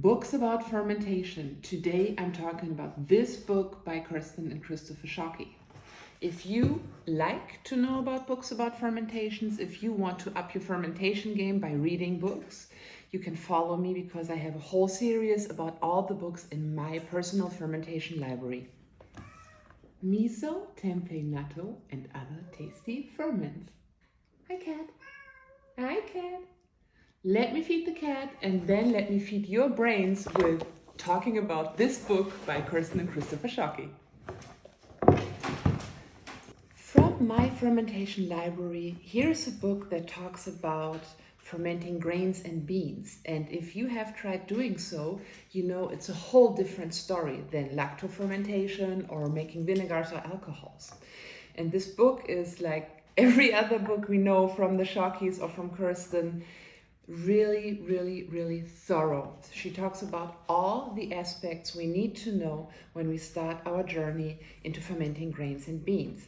Books about fermentation. Today I'm talking about this book by Kirsten and Christopher Shockey. If you like to know about books about fermentations, if you want to up your fermentation game by reading books, you can follow me because I have a whole series about all the books in my personal fermentation library. Miso, Tempeh, Natto, and other tasty ferments. Hi cat. Hi cat. Let me feed the cat and then let me feed your brains with talking about this book by Kirsten and Christopher Shockey. From my fermentation library, here's a book that talks about fermenting grains and beans. And if you have tried doing so, you know it's a whole different story than lacto fermentation or making vinegars or alcohols. And this book is like every other book we know from the Shockeys or from Kirsten, really thorough. She talks about all the aspects we need to know when we start our journey into fermenting grains and beans.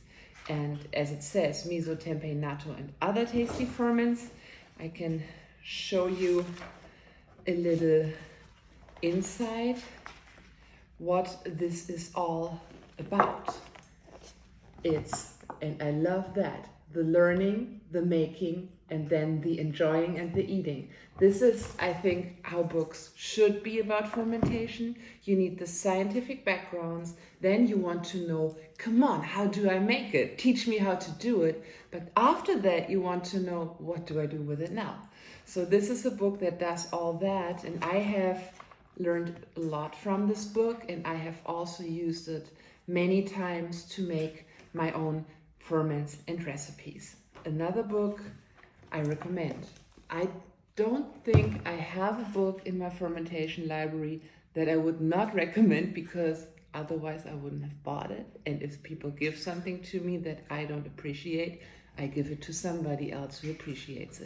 And as it says, Miso, Tempeh, Natto, and other tasty ferments, I can show you a little insight what this is all about. And I love that, the learning, the making, and then the enjoying and the eating. This is, I think, how books should be about fermentation. You need the scientific backgrounds, then you want to know, come on, how do I make it? Teach me how to do it. But after that, you want to know, what do I do with it now? So this is a book that does all that, and I have learned a lot from this book, and I have also used it many times to make my own ferments and recipes. Another book I recommend. I don't think I have a book in my fermentation library that I would not recommend, because otherwise I wouldn't have bought it. And if people give something to me that I don't appreciate, I give it to somebody else who appreciates it.